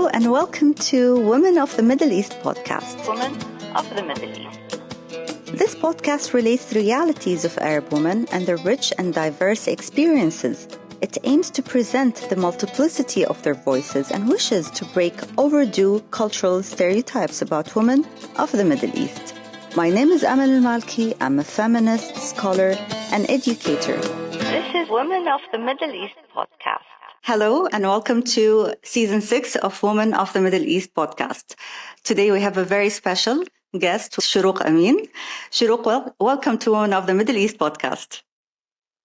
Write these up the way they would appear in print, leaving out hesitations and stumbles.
Hello and welcome to Women of the Middle East podcast. Women of the Middle East. This podcast relates the realities of Arab women and their rich and diverse experiences. It aims to present the multiplicity of their voices and wishes to break overdue cultural stereotypes about women of the Middle East. My name is Amal Al-Malki. I'm a feminist, scholar, and educator. This is Women of the Middle East podcast. Hello and welcome to Season 6 of Women of the Middle East podcast. Today we have a very special guest, Shurooq Amin. Shurooq, welcome to Women of the Middle East podcast.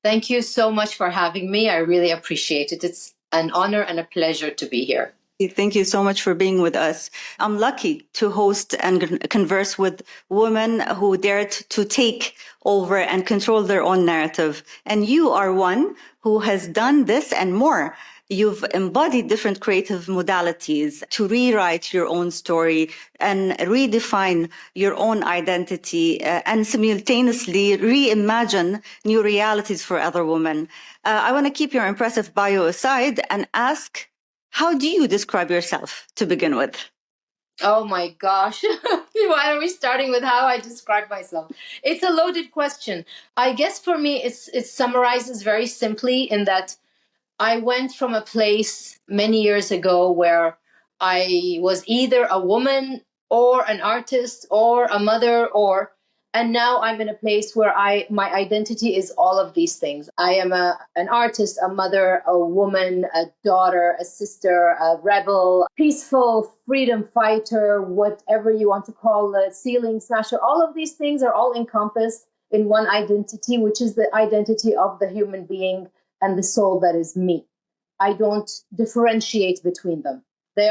Thank you so much for having me. I really appreciate it. It's an honor and a pleasure to be here. Thank you so much for being with us. I'm lucky to host and converse with women who dared to take over and control their own narrative. And you are one who has done this and more. You've embodied different creative modalities to rewrite your own story and redefine your own identity and simultaneously reimagine new realities for other women. I want to keep your impressive bio aside and ask, how do you describe yourself to begin with? Oh my gosh. Why are we starting with how I describe myself? It's a loaded question. I guess for me, it summarizes very simply in that I went from a place many years ago where I was either a woman or an artist or a mother and now I'm in a place where my identity is all of these things. I am an artist, a mother, a woman, a daughter, a sister, a rebel, peaceful freedom fighter, whatever you want to call it, ceiling smasher. All of these things are all encompassed in one identity, which is the identity of the human being and the soul that is me. I don't differentiate between them. They've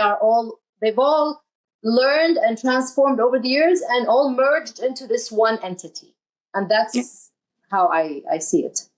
all learned and transformed over the years and all merged into this one entity. And that's how I see it.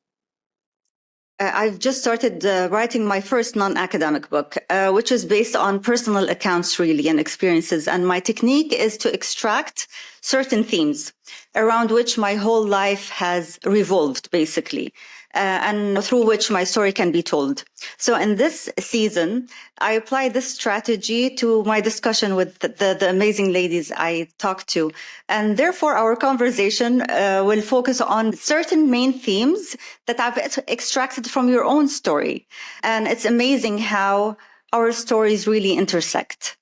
I've just started writing my first non-academic book, which is based on personal accounts really and experiences. And my technique is to extract certain themes around which my whole life has revolved, basically. And through which my story can be told. So in this season, I apply this strategy to my discussion with the amazing ladies I talked to. And therefore, our conversation will focus on certain main themes that I've extracted from your own story. And it's amazing how our stories really intersect.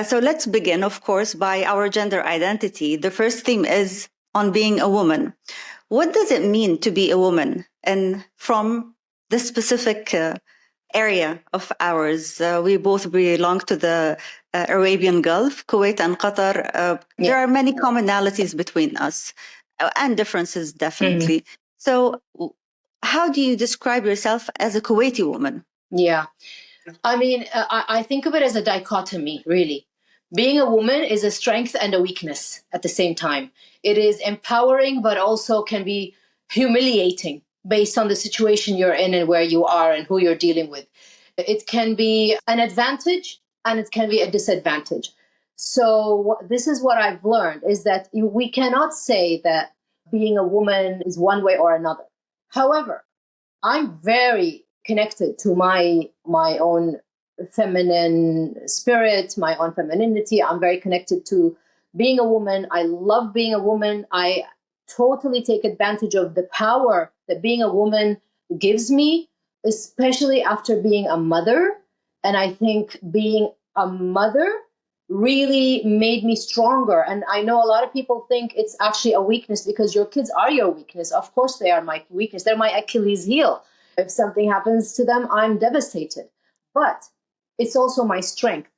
So let's begin, of course, by our gender identity. The first theme is on being a woman. What does it mean to be a woman? And from this specific area of ours, we both belong to the Arabian Gulf, Kuwait and Qatar. There are many commonalities between us and differences, definitely. Mm-hmm. So how do you describe yourself as a Kuwaiti woman? Yeah. I mean, I think of it as a dichotomy, really. Being a woman is a strength and a weakness at the same time. It is empowering, but also can be humiliating based on the situation you're in and where you are and who you're dealing with. It can be an advantage and it can be a disadvantage. So this is what I've learned is that we cannot say that being a woman is one way or another. However, I'm very connected to my own feminine spirit, my own femininity. I'm very connected to being a woman. I love being a woman. I totally take advantage of the power that being a woman gives me, especially after being a mother. And I think being a mother really made me stronger. And I know a lot of people think it's actually a weakness because your kids are your weakness. Of course, they are my weakness. They're my Achilles heel. If something happens to them, I'm devastated. But it's also my strength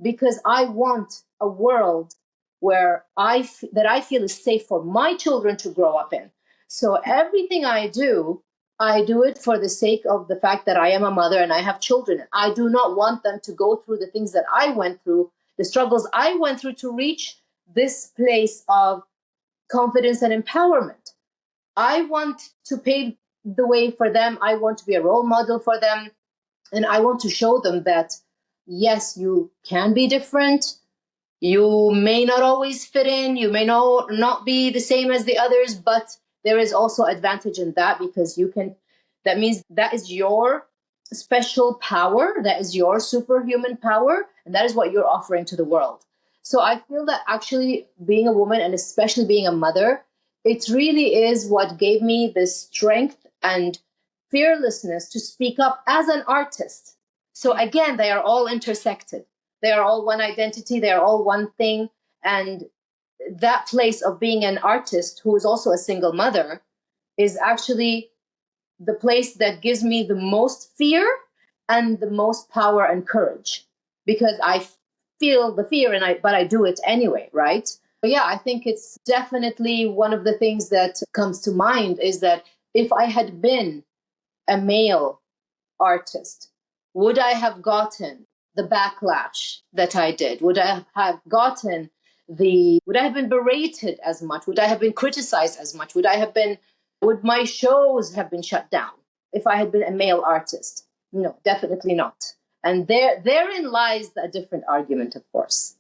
because I want a world where I feel is safe for my children to grow up in. So everything I do it for the sake of the fact that I am a mother and I have children. I do not want them to go through the things that I went through, the struggles I went through to reach this place of confidence and empowerment. I want to pave the way for them. I want to be a role model for them. And I want to show them that, yes, you can be different. You may not always fit in. You may not be the same as the others, but there is also advantage in that because that means that is your special power. That is your superhuman power. And that is what you're offering to the world. So I feel that actually being a woman, and especially being a mother, it really is what gave me the strength and fearlessness to speak up as an artist. So again, they are all intersected. They are all one identity. They are all one thing. And that place of being an artist who is also a single mother is actually the place that gives me the most fear and the most power and courage, because I feel the fear but I do it anyway, right? But yeah, I think it's definitely one of the things that comes to mind is that if I had been a male artist, would I have gotten the backlash that I did? Would I have gotten would I have been berated as much? Would I have been criticized as much? Would my shows have been shut down if I had been a male artist? No, definitely not. And therein lies a different argument, of course.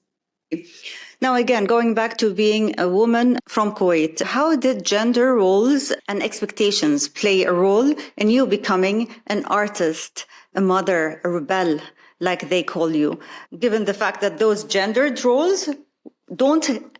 Now, again, going back to being a woman from Kuwait, how did gender roles and expectations play a role in you becoming an artist, a mother, a rebel, like they call you, given the fact that those gendered roles don't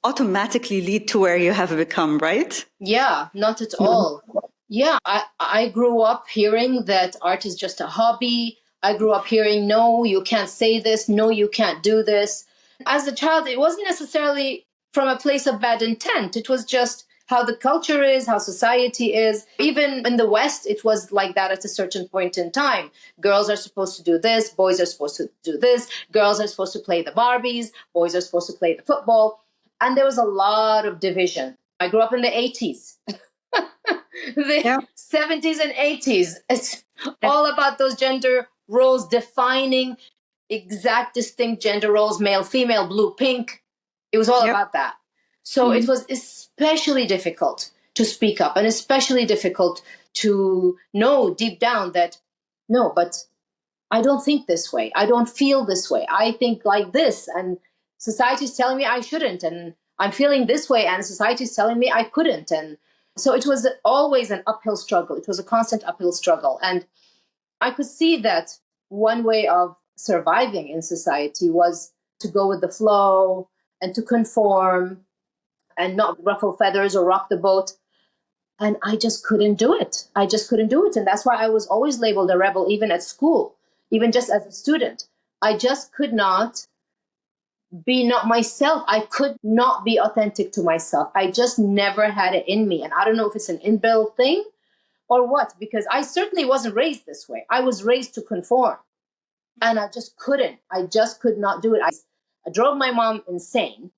automatically lead to where you have become, right? Yeah, not at all. Yeah, I grew up hearing that art is just a hobby. I grew up hearing, no, you can't say this. No, you can't do this. As a child, it wasn't necessarily from a place of bad intent. It was just how the culture is, how society is. Even in the West, it was like that at a certain point in time. Girls are supposed to do this. Boys are supposed to do this. Girls are supposed to play the Barbies. Boys are supposed to play the football. And there was a lot of division. I grew up in the 80s. The 70s and 80s. It's all about those gender roles, defining exact distinct gender roles, male, female, blue, pink. It was all about that. So it was especially difficult to speak up, and especially difficult to know deep down that, no, but I don't think this way. I don't feel this way. I think like this. And society is telling me I shouldn't. And I'm feeling this way. And society is telling me I couldn't. And so it was always an uphill struggle. It was a constant uphill struggle. And I could see that one way of surviving in society was to go with the flow and to conform and not ruffle feathers or rock the boat. And I just couldn't do it. I just couldn't do it. And that's why I was always labeled a rebel, even at school, even just as a student. I just could not be not myself. I could not be authentic to myself. I just never had it in me. And I don't know if it's an inbuilt thing or what, because I certainly wasn't raised this way. I was raised to conform. And I just couldn't. I just could not do it. I drove my mom insane,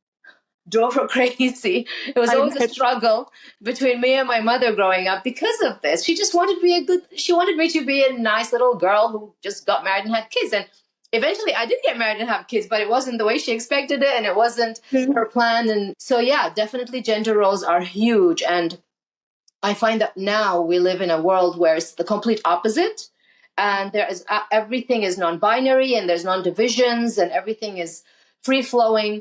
drove her crazy. It was always a struggle between me and my mother growing up because of this. She just wanted she wanted me to be a nice little girl who just got married and had kids. And eventually I did get married and have kids, but it wasn't the way she expected it. And it wasn't her plan. And so, yeah, definitely gender roles are huge. And I find that now we live in a world where it's the complete opposite. And there is everything is non-binary, and there's non-divisions, and everything is free-flowing.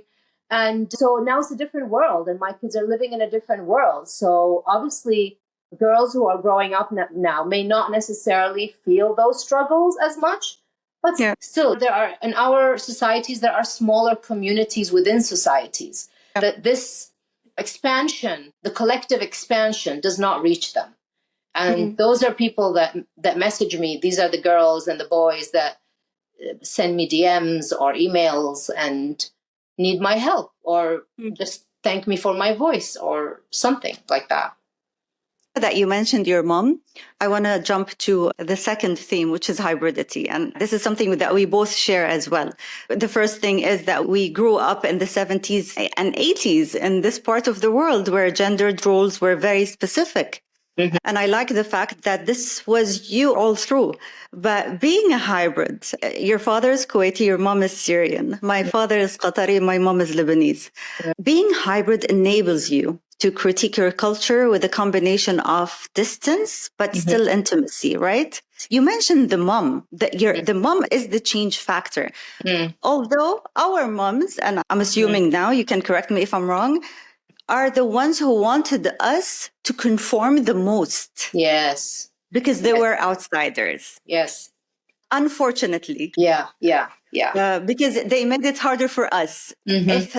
And so now it's a different world, and my kids are living in a different world. So obviously, girls who are growing up now may not necessarily feel those struggles as much, but still, in our societies, there are smaller communities within societies that this expansion, the collective expansion, does not reach them. And those are people that message me. These are the girls and the boys that send me DMs or emails and need my help, or just thank me for my voice or something like that. That you mentioned your mom, I want to jump to the second theme, which is hybridity. And this is something that we both share as well. The first thing is that we grew up in the 70s and 80s in this part of the world where gendered roles were very specific. And I like the fact that this was you all through. But being a hybrid, your father is Kuwaiti, your mom is Syrian. My father is Qatari, my mom is Lebanese. Being hybrid enables you to critique your culture with a combination of distance, but still intimacy, right? You mentioned the mom, the mom is the change factor. Although our moms, and I'm assuming now, you can correct me if I'm wrong, are the ones who wanted us to conform the most. Yes. Because they were outsiders. Yes. unfortunately. Yeah. Because they made it harder for us. If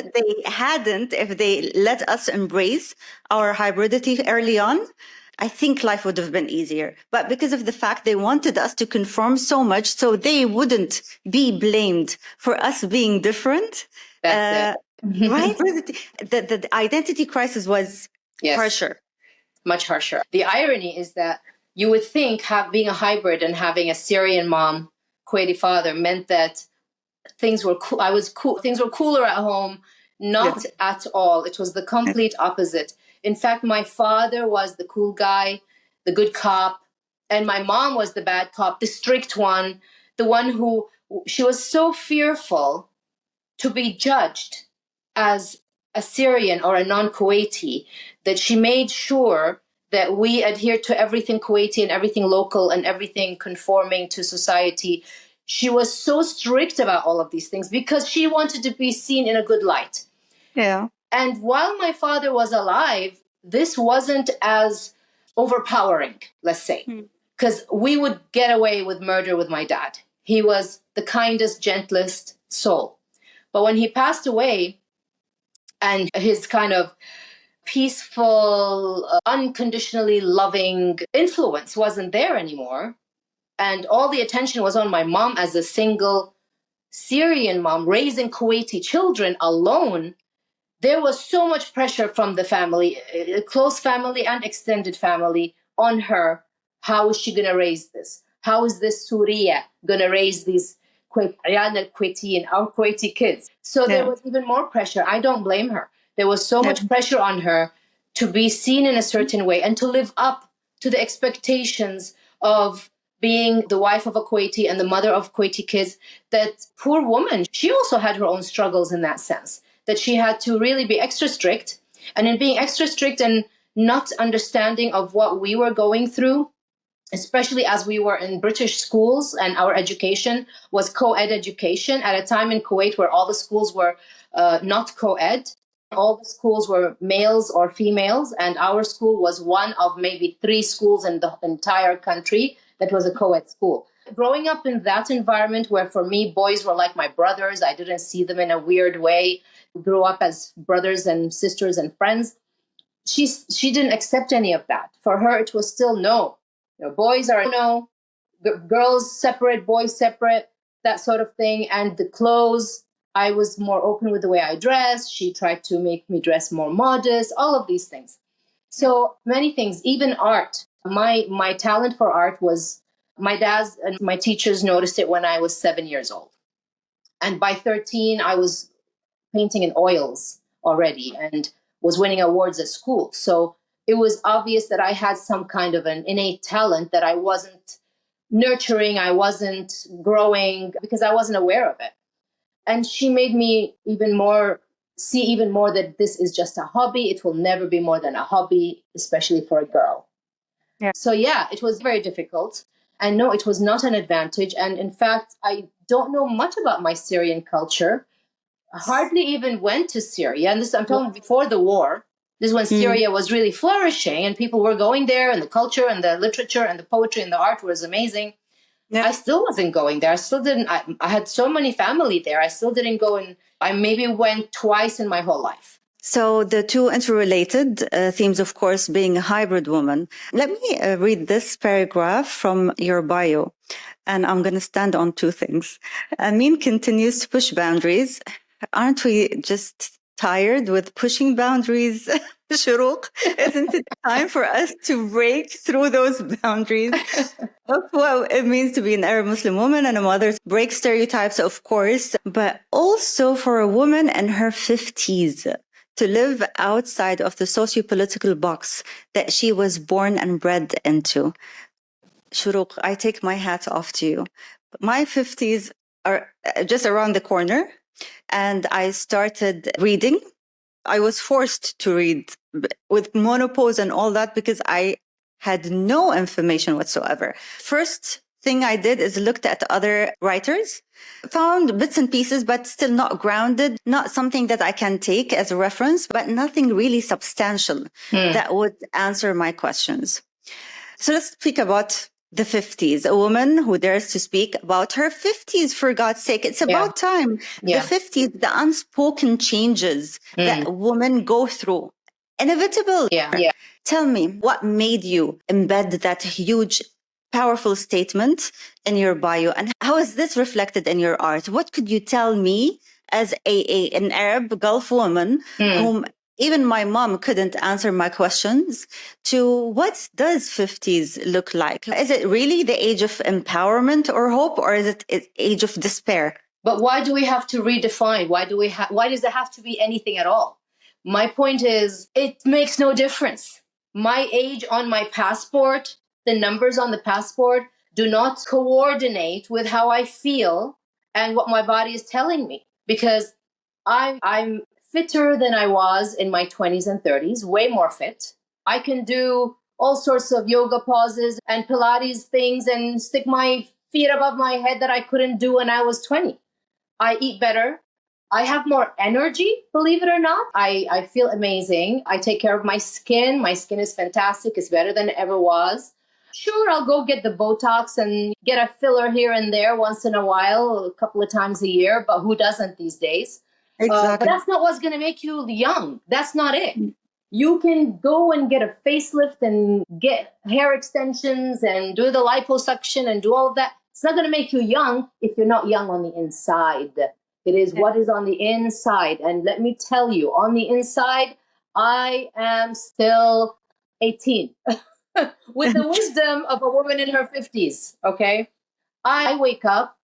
they let us embrace our hybridity early on, I think life would have been easier. But because of the fact they wanted us to conform so much, so they wouldn't be blamed for us being different. That's it. Right? The identity crisis was harsher. Much harsher. The irony is that you would think being a hybrid and having a Syrian mom, Kuwaiti father meant that things were cool. Things were cooler at home. Not at all. It was the complete opposite. In fact, my father was the cool guy, the good cop, and my mom was the bad cop, the strict one, the one who she was so fearful to be judged as a Syrian or a non-Kuwaiti that she made sure that we adhered to everything Kuwaiti and everything local and everything conforming to society. She was so strict about all of these things because she wanted to be seen in a good light. Yeah. And while my father was alive, this wasn't as overpowering, let's say, because we would get away with murder with my dad. He was the kindest, gentlest soul. But when he passed away and his kind of peaceful, unconditionally loving influence wasn't there anymore, and all the attention was on my mom as a single Syrian mom raising Kuwaiti children alone, there was so much pressure from the family, close family and extended family, on her. How is she going to raise this? How is this Surya going to raise these Kuwaiti and our Kuwaiti kids? So there was even more pressure. I don't blame her. There was so much pressure on her to be seen in a certain way and to live up to the expectations of being the wife of a Kuwaiti and the mother of Kuwaiti kids. That poor woman, she also had her own struggles in that sense, that she had to really be extra strict. And in being extra strict and not understanding of what we were going through, especially as we were in British schools and our education was co-ed education at a time in Kuwait where all the schools were not co-ed. All the schools were males or females, and our school was one of maybe 3 schools in the entire country that was a co-ed school. Growing up in that environment where for me, boys were like my brothers, I didn't see them in a weird way, grew up as brothers and sisters and friends, she didn't accept any of that. For her, it was still no. Boys are no, girls separate, boys separate, that sort of thing. And the clothes, I was more open with the way I dressed. She tried to make me dress more modest, all of these things. So many things, even art. My talent for art was, my dad and my teachers noticed it when I was 7 years old. And by 13, I was painting in oils already and was winning awards at school. So it was obvious that I had some kind of an innate talent that I wasn't nurturing, I wasn't growing because I wasn't aware of it. And she made me see even more that this is just a hobby. It will never be more than a hobby, especially for a girl. Yeah. So yeah, it was very difficult. And no, it was not an advantage. And in fact, I don't know much about my Syrian culture. I hardly even went to Syria. And this, I'm talking before the war. This is when Syria was really flourishing and people were going there, and the culture and the literature and the poetry and the art was amazing. Yeah. I still wasn't going there. I still didn't. I had so many family there. I still didn't go, and I maybe went twice in my whole life. So the two interrelated themes, of course, being a hybrid woman. Let me read this paragraph from your bio, and I'm going to stand on 2 things. Amin continues to push boundaries. Aren't we just tired with pushing boundaries, Shurooq? Isn't it time for us to break through those boundaries of what it means to be an Arab Muslim woman and a mother? Break stereotypes, of course, but also for a woman in her 50s to live outside of the socio-political box that she was born and bred into. Shurooq, I take my hat off to you. My 50s are just around the corner. And I started reading. I was forced to read with monopause and all that because I had no information whatsoever. First thing I did is looked at other writers, found bits and pieces, but still not grounded, not something that I can take as a reference, but nothing really substantial that would answer my questions. So let's speak about The 50s, a woman who dares to speak about her 50s, for God's sake. It's about time. Yeah. The 50s, the unspoken changes that women go through. Inevitable. Yeah. Tell me, what made you embed that huge, powerful statement in your bio? And how is this reflected in your art? What could you tell me as an Arab Gulf woman whom even my mom couldn't answer my questions to what does 50s look like? Is it really the age of empowerment or hope, or is it age of despair? But why do we have to redefine? Why does there have to be anything at all? My point is, it makes no difference. My age on my passport, the numbers on the passport do not coordinate with how I feel and what my body is telling me, because I'm fitter than I was in my 20s and 30s, way more fit. I can do all sorts of yoga poses and Pilates things and stick my feet above my head that I couldn't do when I was 20. I eat better. I have more energy, believe it or not. I feel amazing. I take care of my skin. My skin is fantastic. It's better than it ever was. Sure, I'll go get the Botox and get a filler here and there once in a while, a couple of times a year, but who doesn't these days? Exactly. But that's not what's going to make you young. That's not it. You can go and get a facelift and get hair extensions and do the liposuction and do all of that. It's not going to make you young if you're not young on the inside. It is what is on the inside. And let me tell you, on the inside, I am still 18 with the wisdom of a woman in her 50s. Okay. I wake up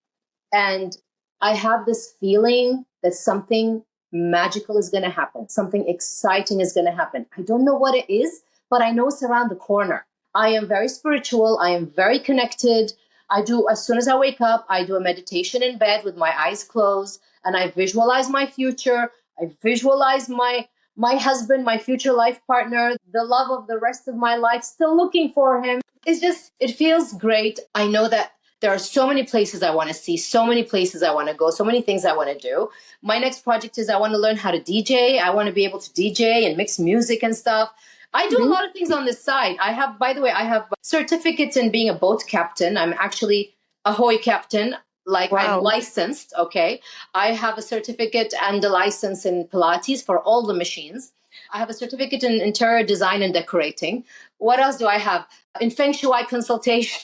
and I have this feeling that something magical is going to happen. Something exciting is going to happen. I don't know what it is, but I know it's around the corner. I am very spiritual. I am very connected. As soon as I wake up, I do a meditation in bed with my eyes closed, and I visualize my future. I visualize my husband, my future life partner, the love of the rest of my life, still looking for him. It feels great. I know that there are so many places I want to see, so many places I want to go, so many things I want to do. My next project is I want to learn how to DJ. I want to be able to DJ and mix music and stuff. I do a lot of things on this side. By the way, I have certificates in being a boat captain. I'm actually a hoy captain. Wow. I'm licensed, okay? I have a certificate and a license in Pilates for all the machines. I have a certificate in interior design and decorating. What else do I have? In feng-shuied consultation.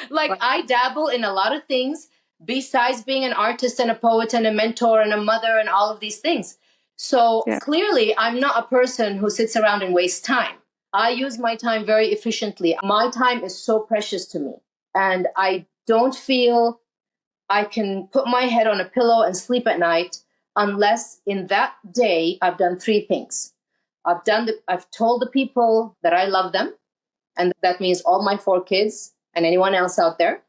Wow. I dabble in a lot of things besides being an artist and a poet and a mentor and a mother and all of these things. So clearly, I'm not a person who sits around and wastes time. I use my time very efficiently. My time is so precious to me. And I don't feel I can put my head on a pillow and sleep at night unless in that day I've done three things. I've told the people that I love them, and that means all my 4 kids and anyone else out there.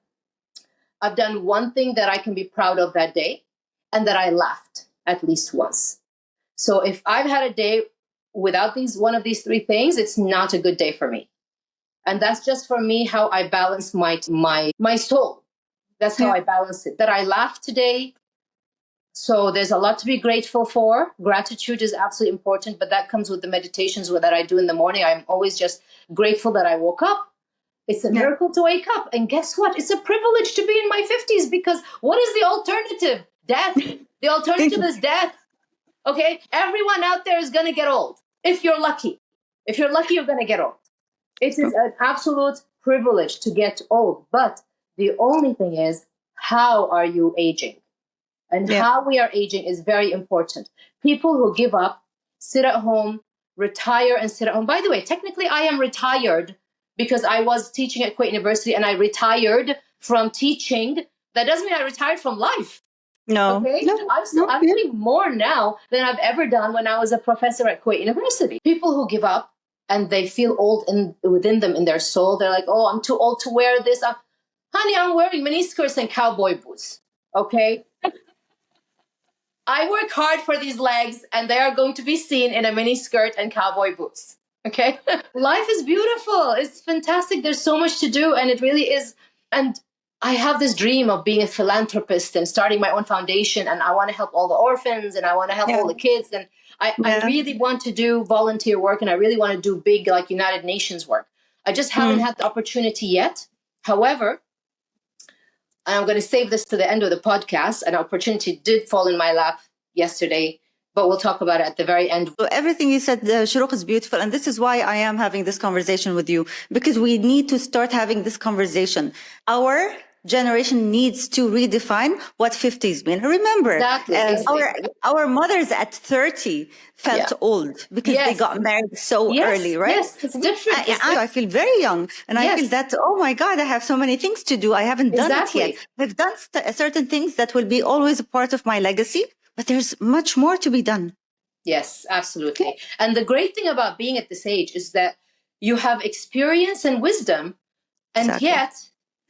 I've done one thing that I can be proud of that day, and that I laughed at least once. So if I've had a day without one of these 3 things, it's not a good day for me. And that's just for me how I balance my soul. That's how I balance it. That I laughed today. So there's a lot to be grateful for. Gratitude is absolutely important, but that comes with the meditations that I do in the morning. I'm always just grateful that I woke up. It's a miracle to wake up. And guess what? It's a privilege to be in my 50s, because what is the alternative? Death. The alternative is death. Okay? Everyone out there is going to get old. If you're lucky. If you're lucky, you're going to get old. It is an absolute privilege to get old. But the only thing is, how are you aging? And how we are aging is very important. People who give up, sit at home, retire and sit at home. By the way, technically I am retired because I was teaching at Kuwait University and I retired from teaching. That doesn't mean I retired from life. No. Okay? No. I'm doing more now than I've ever done when I was a professor at Kuwait University. People who give up and they feel old within them, in their soul, they're like, oh, I'm too old to wear this. Honey, I'm wearing miniskirts and cowboy boots. Okay? I work hard for these legs, and they are going to be seen in a mini skirt and cowboy boots. Okay? Life is beautiful. It's fantastic. There's so much to do, and it really is. And I have this dream of being a philanthropist and starting my own foundation, and I want to help all the orphans, and I want to help all the kids. And I really want to do volunteer work, and I really want to do big, like, United Nations work. I just haven't had the opportunity yet. However, and I'm going to save this to the end of the podcast, an opportunity did fall in my lap yesterday, but we'll talk about it at the very end. So everything you said, Shurooq, is beautiful. And this is why I am having this conversation with you, because we need to start having this conversation. Our generation needs to redefine what 50s mean. Remember, Exactly. our mothers at 30 felt old because they got married so early, right? Yes, it's different. I feel very young, and I feel that, oh my God, I have so many things to do. I haven't done it yet. I've done certain things that will be always a part of my legacy, but there's much more to be done. Yes, absolutely. And the great thing about being at this age is that you have experience and wisdom, and yet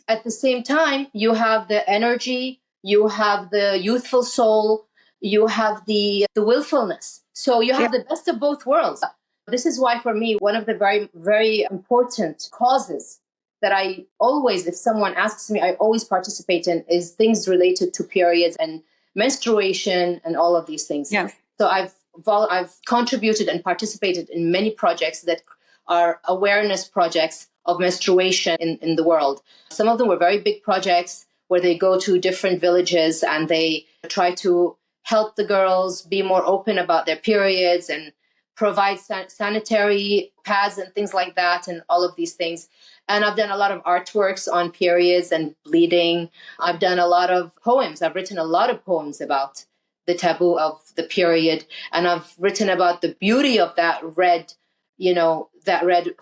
at the same time, you have the energy, you have the youthful soul, you have the willfulness. So you have the best of both worlds. This is why, for me, one of the very, very important causes that I always, if someone asks me, I always participate in is things related to periods and menstruation and all of these things. Yeah. So I've contributed and participated in many projects that are awareness projects of menstruation in the world. Some of them were very big projects where they go to different villages and they try to help the girls be more open about their periods and provide sanitary pads and things like that and all of these things. And I've done a lot of artworks on periods and bleeding. I've done a lot of poems. I've written a lot of poems about the taboo of the period. And I've written about the beauty of that red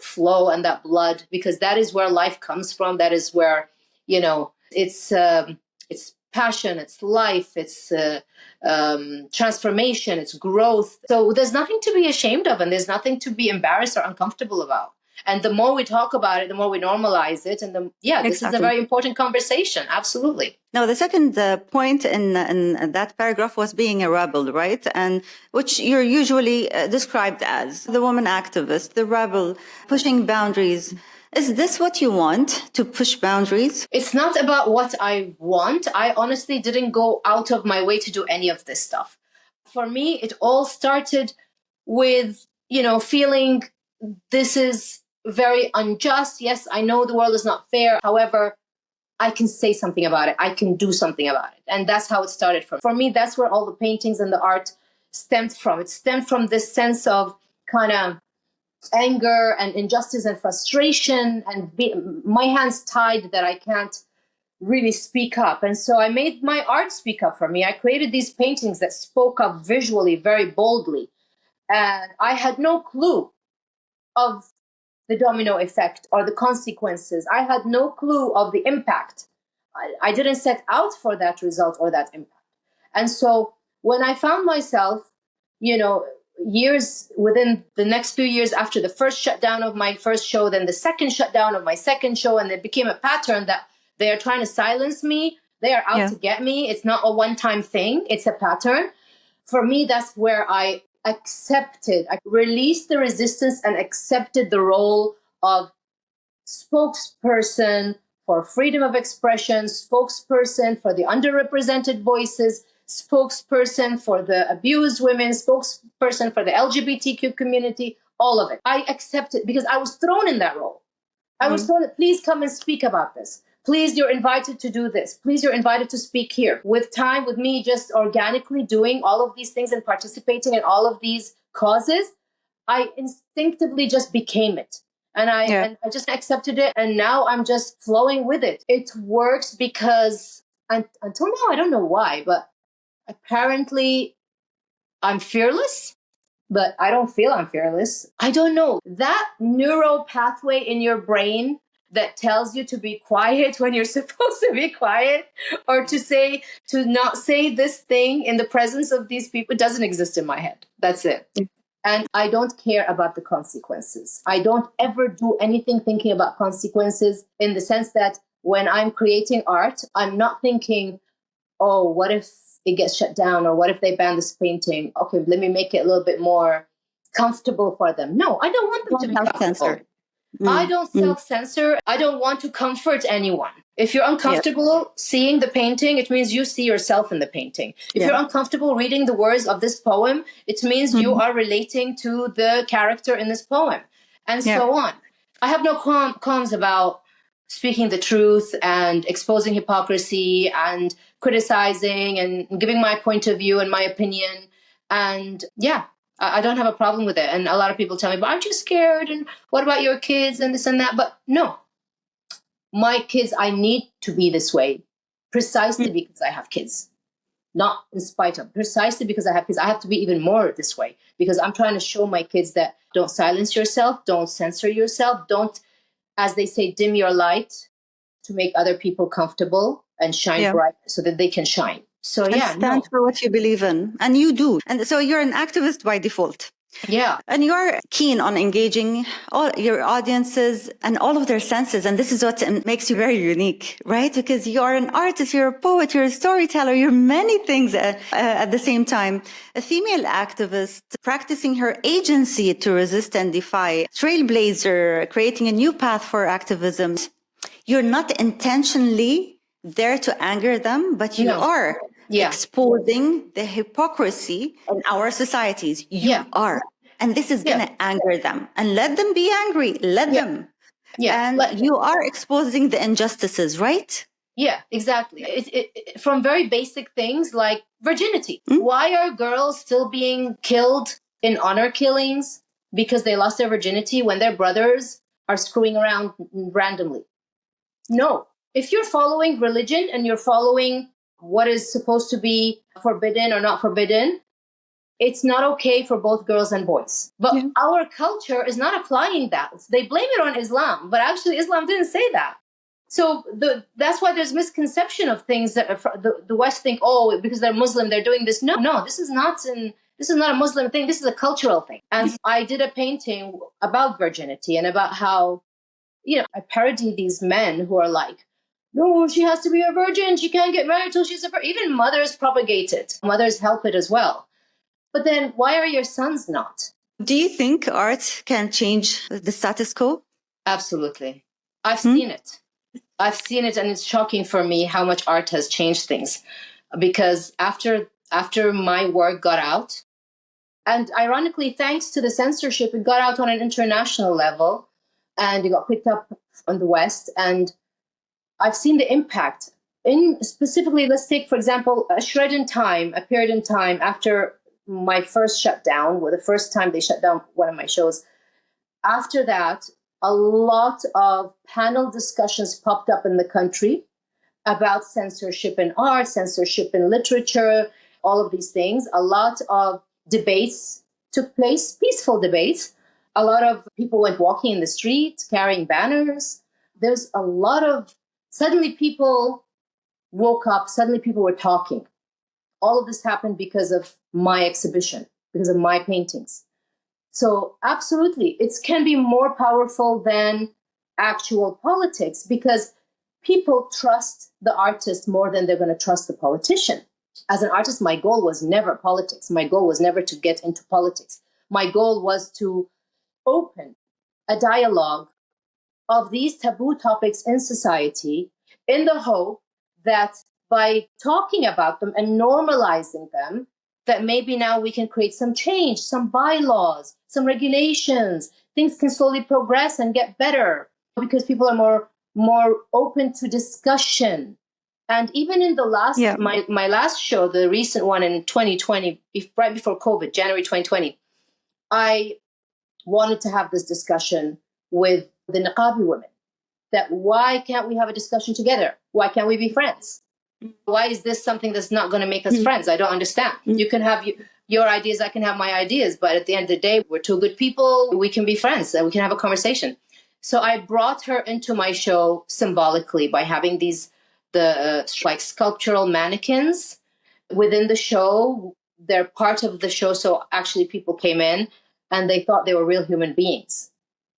flow and that blood, because that is where life comes from. That is where, it's passion, it's life, it's transformation, it's growth. So there's nothing to be ashamed of, and there's nothing to be embarrassed or uncomfortable about. And the more we talk about it, the more we normalize it. And this is a very important conversation. Absolutely. Now, the second point in that paragraph was being a rebel, right? And which you're usually described as the woman activist, the rebel, pushing boundaries. Is this what you want, to push boundaries? It's not about what I want. I honestly didn't go out of my way to do any of this stuff. For me, it all started with, feeling this is very unjust. Yes, I know the world is not fair. However, I can say something about it. I can do something about it. And that's how it started from. For me, that's where all the paintings and the art stemmed from. It stemmed from this sense of kind of anger and injustice and frustration and my hands tied that I can't really speak up. And so I made my art speak up for me. I created these paintings that spoke up visually very boldly. And I had no clue of the domino effect or the consequences. I had no clue of the impact. I didn't set out for that result or that impact. And so when I found myself, years within the next few years after the first shutdown of my first show, then the second shutdown of my second show, and it became a pattern that they are trying to silence me. They are out to get me. It's not a one-time thing. It's a pattern. For me, that's where I released the resistance and accepted the role of spokesperson for freedom of expression, spokesperson for the underrepresented voices, spokesperson for the abused women, spokesperson for the LGBTQ community, all of it. I accepted because I was thrown in that role. I was told, please come and speak about this. Please, you're invited to do this. Please, you're invited to speak here. With time, with me just organically doing all of these things and participating in all of these causes, I instinctively just became it. And I just accepted it. And now I'm just flowing with it. It works because until now, I don't know why, but apparently I'm fearless. But I don't feel I'm fearless. I don't know. That neural pathway in your brain that tells you to be quiet when you're supposed to be quiet, or to not say this thing in the presence of these people, doesn't exist in my head. That's it. And I don't care about the consequences. I don't ever do anything thinking about consequences, in the sense that when I'm creating art, I'm not thinking, oh, what if it gets shut down, or what if they ban this painting? Okay, let me make it a little bit more comfortable for them. No, I don't want them to be comfortable. I don't self-censor. I don't want to comfort anyone. If you're uncomfortable seeing the painting, it means you see yourself in the painting. If you're uncomfortable reading the words of this poem, it means you are relating to the character in this poem, and so on. I have no qualms about speaking the truth and exposing hypocrisy and criticizing and giving my point of view and my opinion. And yeah, I don't have a problem with it. And a lot of people tell me, but aren't you scared? And what about your kids and this and that? But no, my kids, I need to be this way precisely because I have kids. Not in spite of, precisely because I have kids. I have to be even more this way because I'm trying to show my kids that don't silence yourself, don't censor yourself, don't, as they say, dim your light to make other people comfortable and shine bright so that they can shine. So and stand for what you believe in, and you do. And so you're an activist by default. Yeah. And you're keen on engaging all your audiences and all of their senses. And this is what makes you very unique, right? Because you're an artist, you're a poet, you're a storyteller, you're many things at the same time. A female activist practicing her agency to resist and defy, trailblazer, creating a new path for activism. You're not intentionally there to anger them, but you are exposing the hypocrisy in our societies. You are. And this is going to anger them. And let them be angry. Let them. Yeah. And you are exposing the injustices, right? Yeah, exactly. From very basic things like virginity. Why are girls still being killed in honor killings because they lost their virginity when their brothers are screwing around randomly? No. If you're following religion and you're following what is supposed to be forbidden or not forbidden, it's not okay for both girls and boys. But our culture is not applying that. They blame it on Islam, but actually Islam didn't say that. So that's why there's misconception of things that the West think, oh, because they're Muslim, they're doing this. No, this is not a Muslim thing. This is a cultural thing. And I did a painting about virginity and about how, I parody these men who are like, no, she has to be a virgin. She can't get married till she's a virgin. Even mothers propagate it. Mothers help it as well. But then why are your sons not? Do you think art can change the status quo? Absolutely. I've seen it. I've seen it, and it's shocking for me how much art has changed things. Because after my work got out, and ironically, thanks to the censorship, it got out on an international level, and it got picked up on the West, and I've seen the impact. Specifically, let's take, for example, a period in time after my first shutdown, the first time they shut down one of my shows. After that, a lot of panel discussions popped up in the country about censorship in art, censorship in literature, all of these things. A lot of debates took place, peaceful debates. A lot of people went walking in the street, carrying banners. There's a lot of, suddenly people woke up, suddenly people were talking. All of this happened because of my exhibition, because of my paintings. So absolutely, it can be more powerful than actual politics because people trust the artist more than they're going to trust the politician. As an artist, my goal was never politics. My goal was never to get into politics. My goal was to open a dialogue of these taboo topics in society in the hope that by talking about them and normalizing them, that maybe now we can create some change, some bylaws, some regulations. Things can slowly progress and get better because people are more open to discussion. And even in the last, my last show, the recent one in 2020, right before COVID, January 2020, I wanted to have this discussion with the niqabi women. That why can't we have a discussion together? Why can't we be friends? Why is this something that's not going to make us friends? I don't understand. You can have your ideas, I can have my ideas, but at the end of the day, we're two good people. We can be friends and we can have a conversation. So I brought her into my show symbolically by having the sculptural mannequins within the show. They're part of the show. So actually people came in and they thought they were real human beings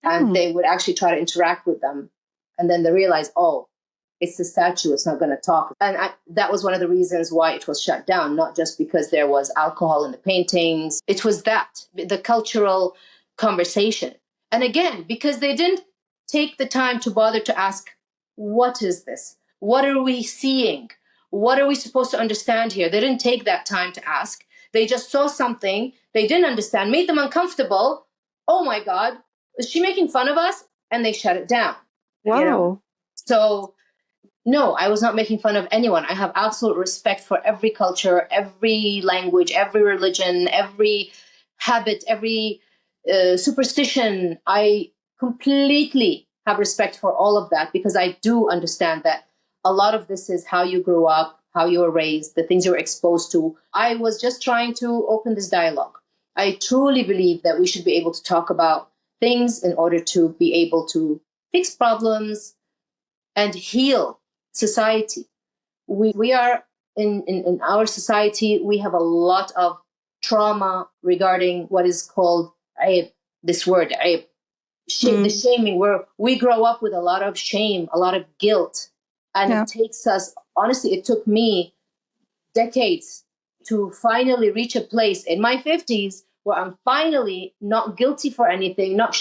and they would actually try to interact with them. And then they realized, oh, it's the statue, it's not going to talk. And that was one of the reasons why it was shut down, not just because there was alcohol in the paintings. It was the cultural conversation. And again, because they didn't take the time to bother to ask, what is this? What are we seeing? What are we supposed to understand here? They didn't take that time to ask. They just saw something they didn't understand, made them uncomfortable. Oh my God, is she making fun of us? And they shut it down. Wow. So no, I was not making fun of anyone. I have absolute respect for every culture, every language, every religion, every habit, every superstition. I completely have respect for all of that because I do understand that a lot of this is how you grew up, how you were raised, the things you were exposed to. I was just trying to open this dialogue. I truly believe that we should be able to talk about things in order to be able to fix problems and heal society. We are in our society, we have a lot of trauma regarding what is called aib, this word, aib, the shaming, where we grow up with a lot of shame, a lot of guilt. And it takes us, honestly, it took me decades to finally reach a place in my 50s where I'm finally not guilty for anything, not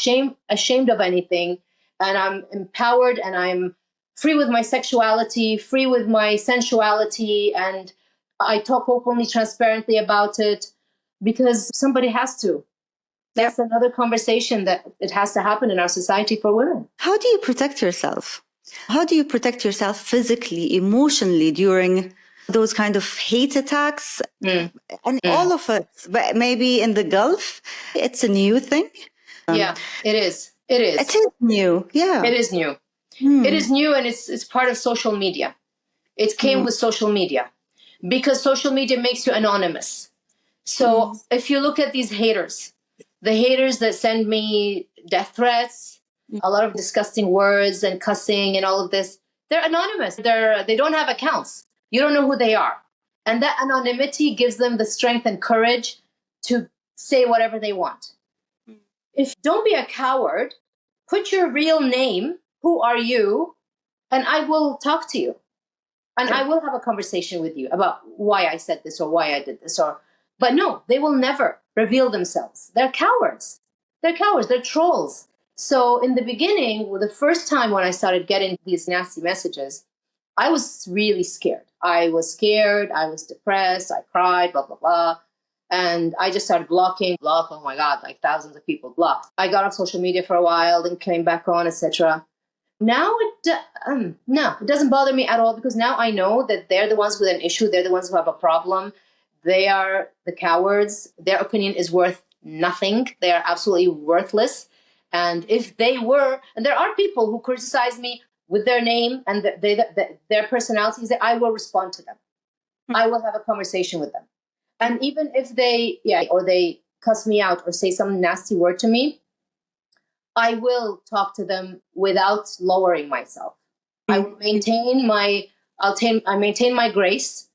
ashamed of anything. And I'm empowered and I'm free with my sexuality, free with my sensuality. And I talk openly, transparently about it because somebody has to. That's another conversation that it has to happen in our society for women. How do you protect yourself? How do you protect yourself physically, emotionally during those kind of hate attacks? All of it, but maybe in the Gulf, it's a new thing. Yeah, it is. It is. It is new. Yeah. It is new. It is new, and it's part of social media. It came with social media because social media makes you anonymous. So if you look at these haters, the haters that send me death threats, a lot of disgusting words and cussing and all of this, they're anonymous. They don't have accounts. You don't know who they are. And that anonymity gives them the strength and courage to say whatever they want. Don't be a coward, put your real name, who are you, and I will talk to you. And I will have a conversation with you about why I said this or why I did this. But no, they will never reveal themselves. They're cowards. They're cowards. They're trolls. So in the beginning, the first time when I started getting these nasty messages, I was really scared. I was scared. I was depressed. I cried, blah, blah, blah. And I just started blocking. Oh my God, like thousands of people blocked. I got off social media for a while, then came back on, etc. Now it doesn't bother me at all because now I know that they're the ones with an issue. They're the ones who have a problem. They are the cowards. Their opinion is worth nothing. They are absolutely worthless. And if they were, and there are people who criticize me with their name and their personalities, I will respond to them. I will have a conversation with them. And even if they cuss me out or say some nasty word to me, I will talk to them without lowering myself. I will maintain I maintain my grace,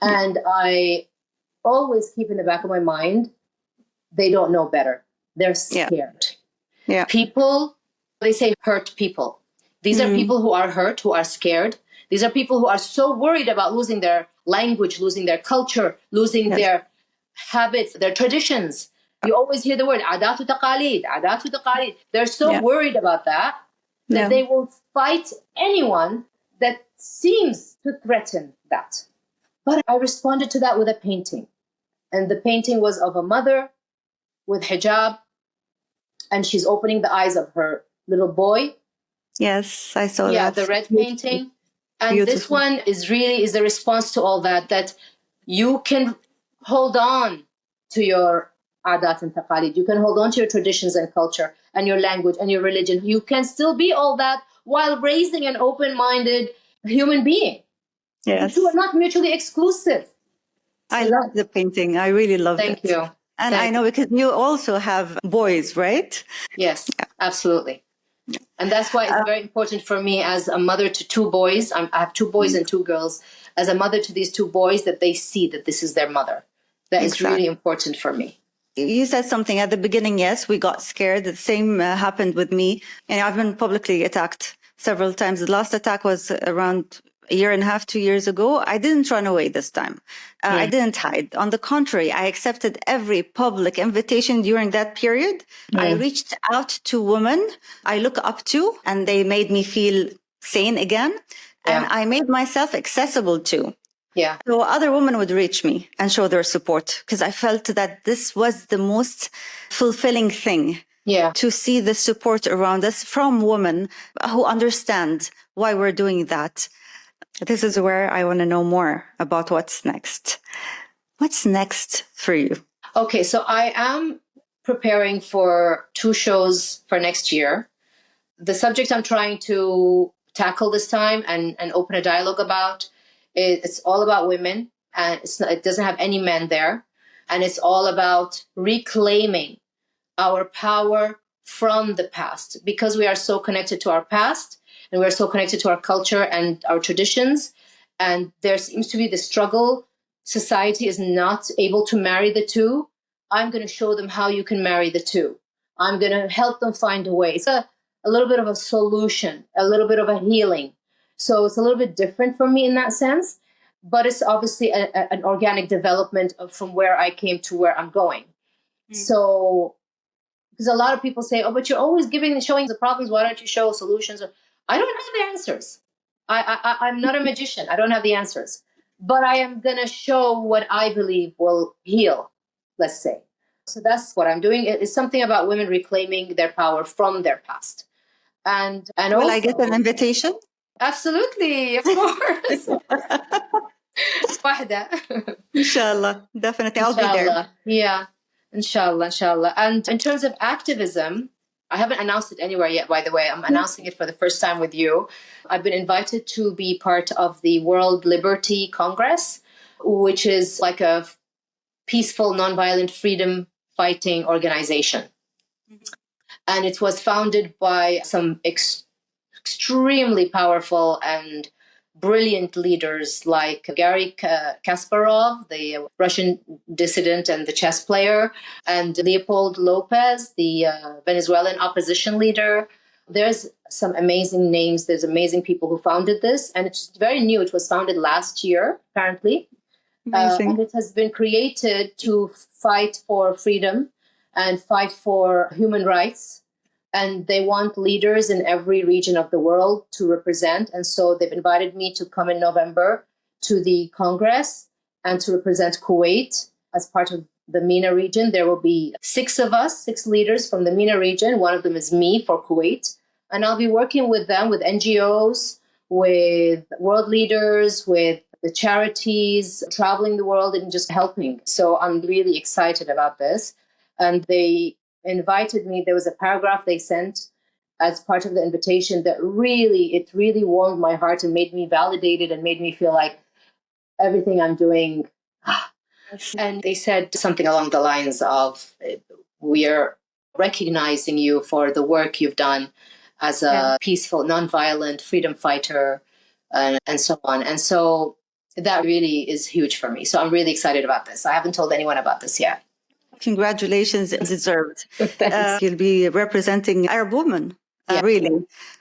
and I always keep in the back of my mind, they don't know better. They're scared. Yeah. People, they say hurt people. These are people who are hurt, who are scared. These are people who are so worried about losing their language, losing their culture, losing their habits, their traditions. You always hear the word adatu taqalid, adatu taqalid. They're so worried about that they will fight anyone that seems to threaten that. But I responded to that with a painting. And the painting was of a mother with hijab, and she's opening the eyes of her little boy. Yes, I saw that. Yeah, the red painting. And this one is the response to all that you can hold on to your adat and taqalid. You can hold on to your traditions and culture and your language and your religion. You can still be all that while raising an open-minded human being. Yes. The two are not mutually exclusive. I love the painting. I really loved it. Thank you. And I know because you also have boys, right? Yes, absolutely. And that's why it's very important for me as a mother to two boys. I have two boys and two girls. As a mother to these two boys, that they see that this is their mother. That is really important for me. You said something at the beginning. Yes, we got scared. The same happened with me. And I've been publicly attacked several times. The last attack was around a year and a half, 2 years ago. I didn't run away this time. I didn't hide. On the contrary, I accepted every public invitation during that period. I reached out to women I look up to, and they made me feel sane again. And I made myself accessible to. Yeah. So other women would reach me and show their support because I felt that this was the most fulfilling thing Yeah. to see the support around us from women who understand why we're doing that. This is where I want to know more about what's next. What's next for you? Okay, so I am preparing for 2 shows for next year. The subject I'm trying to tackle this time and open a dialogue about, it's all about women, and it doesn't have any men there. And it's all about reclaiming our power from the past, because we are so connected to our past and we are so connected to our culture and our traditions. And there seems to be the struggle. Society is not able to marry the two. I'm going to show them how you can marry the two. I'm going to help them find a way. It's a little bit of a solution, a little bit of a healing. So it's a little bit different for me in that sense, but it's obviously an organic development from where I came to where I'm going. So, because a lot of people say, oh, but you're always showing the problems. Why don't you show solutions? I don't have the answers. I'm not a magician. I don't have the answers. But I am going to show what I believe will heal, let's say. So that's what I'm doing. It's something about women reclaiming their power from their past. And Will also, I get an invitation? Absolutely, of course. واحدة. Inshallah, definitely. I'll be there. Inshallah. Yeah. Inshallah. And in terms of activism, I haven't announced it anywhere yet, by the way. I'm announcing it for the first time with you. I've been invited to be part of the World Liberty Congress, which is like a peaceful, nonviolent freedom fighting organization. And it was founded by some extremely powerful and brilliant leaders like Garry Kasparov, the Russian dissident and the chess player, and Leopold Lopez, the Venezuelan opposition leader. There's some amazing names. There's amazing people who founded this. And it's very new. It was founded last year, apparently. And it has been created to fight for freedom and fight for human rights. And they want leaders in every region of the world to represent. And so they've invited me to come in November to the Congress and to represent Kuwait as part of the MENA region. There will be 6 of us, 6 leaders from the MENA region. One of them is me for Kuwait. And I'll be working with them, with NGOs, with world leaders, with the charities, traveling the world and just helping. So I'm really excited about this. And they invited me. There was a paragraph they sent as part of the invitation that really warmed my heart and made me validated and made me feel like everything I'm doing. And they said something along the lines of, we are recognizing you for the work you've done as a peaceful, nonviolent freedom fighter, and so on. And so that really is huge for me. So I'm really excited about this. I haven't told anyone about this yet. Congratulations, deserved. You'll be representing Arab women, really,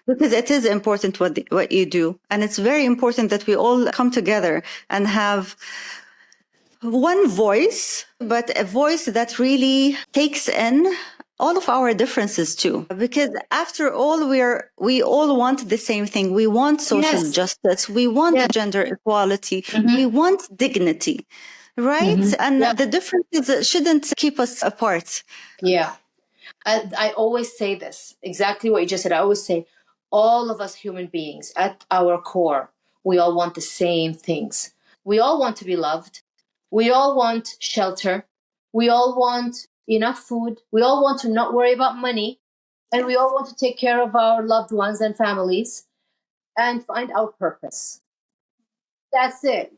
because it is important what you do. And it's very important that we all come together and have one voice, but a voice that really takes in all of our differences too. Because after all, we all want the same thing. We want social justice. We want gender equality. We want dignity. Right? And the differences shouldn't keep us apart. Yeah. I always say this, exactly what you just said. I always say, all of us human beings at our core, we all want the same things. We all want to be loved. We all want shelter. We all want enough food. We all want to not worry about money. And we all want to take care of our loved ones and families and find our purpose. That's it.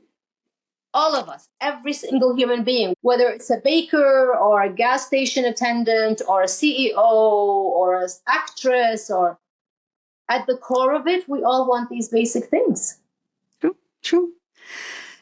All of us, every single human being, whether it's a baker or a gas station attendant or a CEO or an actress, or at the core of it, we all want these basic things. True.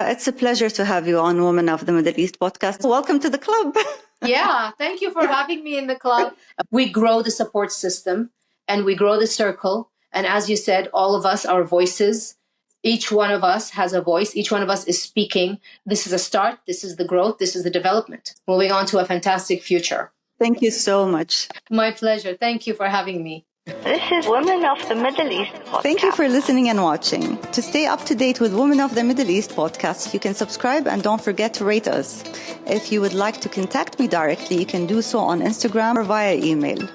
It's a pleasure to have you on Women of the Middle East podcast. Welcome to the club. Yeah, thank you for having me in the club. We grow the support system and we grow the circle. And as you said, all of us, our voices, each one of us has a voice. Each one of us is speaking. This is a start. This is the growth. This is the development. Moving on to a fantastic future. Thank you so much. My pleasure. Thank you for having me. This is Women of the Middle East podcast. Thank you for listening and watching. To stay up to date with Women of the Middle East podcast, you can subscribe and don't forget to rate us. If you would like to contact me directly, you can do so on Instagram or via email.